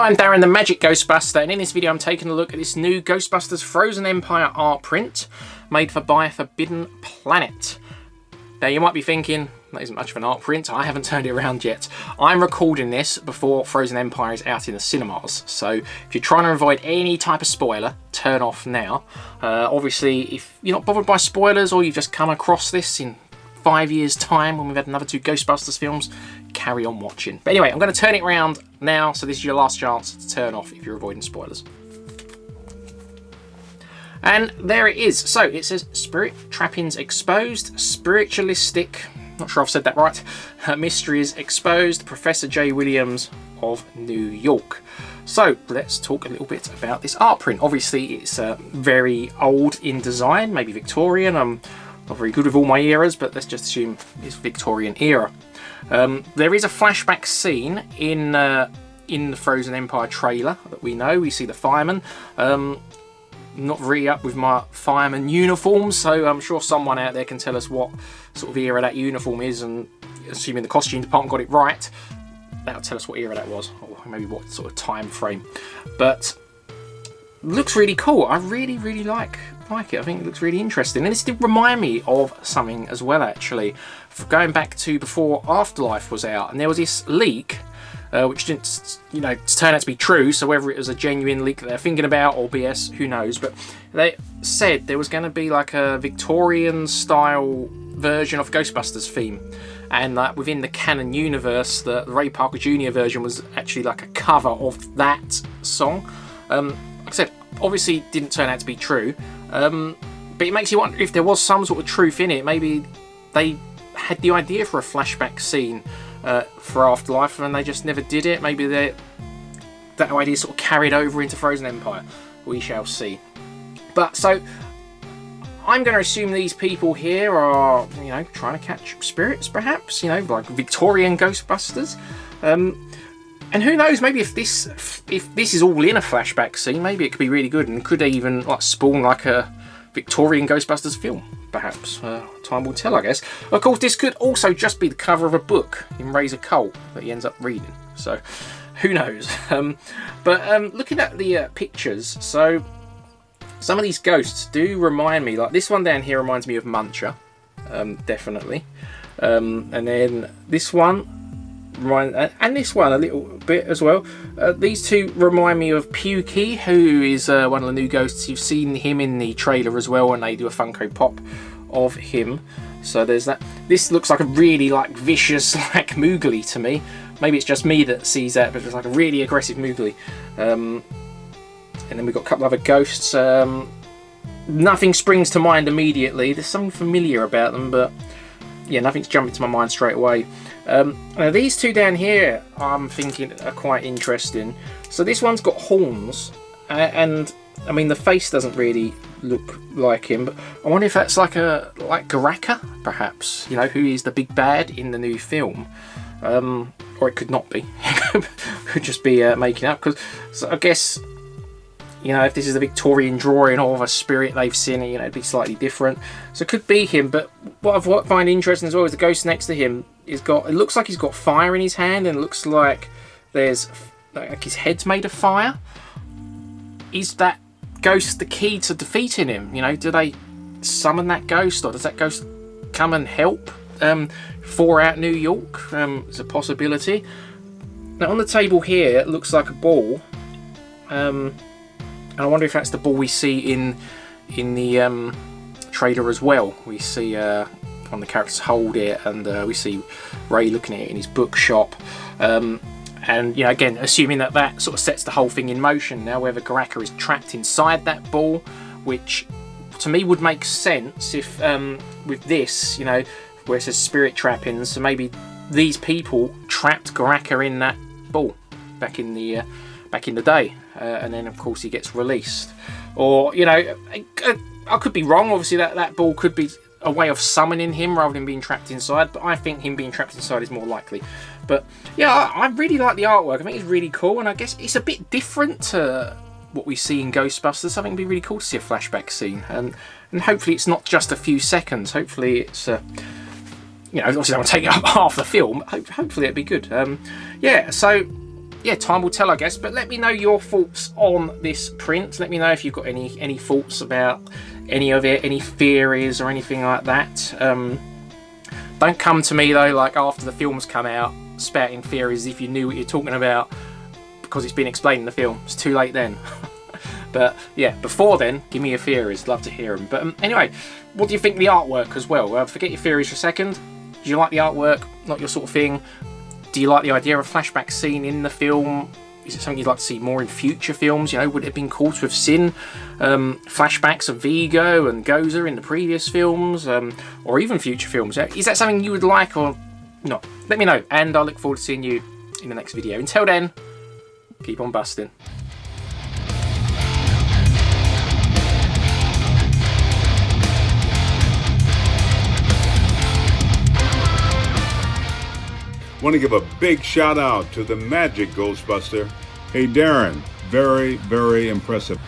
I'm Darren the Magic Ghostbuster, and in this video I'm taking a look at this new Ghostbusters Frozen Empire art print made for Buy a Forbidden Planet. Now you might be thinking, that isn't much of an art print, I haven't turned it around yet. I'm recording this before Frozen Empire is out in the cinemas, so if you're trying to avoid any type of spoiler, turn off now. Obviously, if you're not bothered by spoilers or you've just come across this in 5 years' time when we've had another 2 Ghostbusters films, carry on watching. But anyway, I'm going to turn it around now, so this is your last chance to turn off if you're avoiding spoilers. And there it is. So it says Spirit Trappings Exposed, Spiritualistic, not sure I've said that right, Mysteries Exposed, Professor J. Williams of New York. So let's talk a little bit about this art print. Obviously it's very old in design, maybe Victorian. I'm not very good with all my eras, but let's just assume it's Victorian era. There is a flashback scene in the Frozen Empire trailer that we know. We see the firemen. Not really up with my fireman uniform, so I'm sure someone out there can tell us what sort of era that uniform is, and assuming the costume department got it right, that'll tell us what era that was, or maybe what sort of time frame. But looks really cool. I really like it. I think it looks really interesting, and this did remind me of something as well, actually, going back to before Afterlife was out, and there was this leak which didn't, turn out to be true. So whether it was a genuine leak that they're thinking about or BS, who knows? But they said there was going to be like a Victorian style version of Ghostbusters theme, and that within the canon universe, the Ray Parker Jr. version was actually like a cover of that song. Like I said, obviously didn't turn out to be true, but it makes you wonder if there was some sort of truth in it. Maybe they had the idea for a flashback scene for Afterlife and they just never did it. Maybe that idea sort of carried over into Frozen Empire. We shall see. But so I'm going to assume these people here are, trying to catch spirits, perhaps, like Victorian Ghostbusters. And who knows, maybe if this is all in a flashback scene, maybe it could be really good and could even like spawn like a Victorian Ghostbusters film, perhaps. Time will tell, I guess. Of course, this could also just be the cover of a book in Razor Cult that he ends up reading, so who knows. But looking at the pictures, so some of these ghosts do remind me, like this one down here reminds me of Muncher, definitely. And then this one, and this one a little bit as well. These two remind me of Pukey, who is one of the new ghosts. You've seen him in the trailer as well, and they do a Funko Pop of him. So there's that. This looks like a really vicious Moogly to me. Maybe it's just me that sees that, but it's like a really aggressive Moogly. And then we've got a couple other ghosts. Nothing springs to mind immediately. There's something familiar about them, but yeah, nothing's jumping to my mind straight away. Now these two down here I'm thinking are quite interesting. So this one's got horns, and I mean the face doesn't really look like him, but I wonder if that's like Garaka, perhaps, who is the big bad in the new film. Or it could not be. Could just be making up, because so I guess if this is a Victorian drawing of a spirit they've seen, it'd be slightly different. So it could be him, but what I find interesting as well is the ghost next to him it looks like he's got fire in his hand, and it looks like there's like his head's made of fire. Is that ghost the key to defeating him? Do they summon that ghost, or does that ghost come and help for out New York? It's a possibility. Now on the table here it looks like a ball. And I wonder if that's the ball we see in the trailer as well. We see one of the characters hold it, and we see Ray looking at it in his bookshop. And again, assuming that sort of sets the whole thing in motion. Now, whether Garaka is trapped inside that ball, which to me would make sense if with this, where it says spirit trappings, so maybe these people trapped Garaka in that ball back in the day. And then of course he gets released, or I could be wrong. Obviously that ball could be a way of summoning him rather than being trapped inside, but I think him being trapped inside is more likely. But yeah, I really like the artwork. I think it's really cool, and I guess it's a bit different to what we see in Ghostbusters. So I think it'd be really cool to see a flashback scene, and hopefully it's not just a few seconds. Hopefully it's obviously that will take up half the film. Hopefully it'd be good. Yeah, so yeah, time will tell, I guess. But let me know your thoughts on this print. Let me know if you've got any thoughts about any of it, any theories or anything like that. Don't come to me though, like after the film's come out, spouting theories if you knew what you're talking about, because it's been explained in the film. It's too late then. But yeah, before then, give me your theories. Love to hear them. But anyway, what do you think of the artwork as well? Forget your theories for a second. Do you like the artwork? Not your sort of thing? Do you like the idea of a flashback scene in the film? Is it something you'd like to see more in future films? You know, would it have been cool to have seen flashbacks of Vigo and Gozer in the previous films, or even future films? Is that something you would like or not? Let me know, and I look forward to seeing you in the next video. Until then, keep on busting. Want to give a big shout out to the Magic Ghostbuster. Hey Darren, very, very impressive.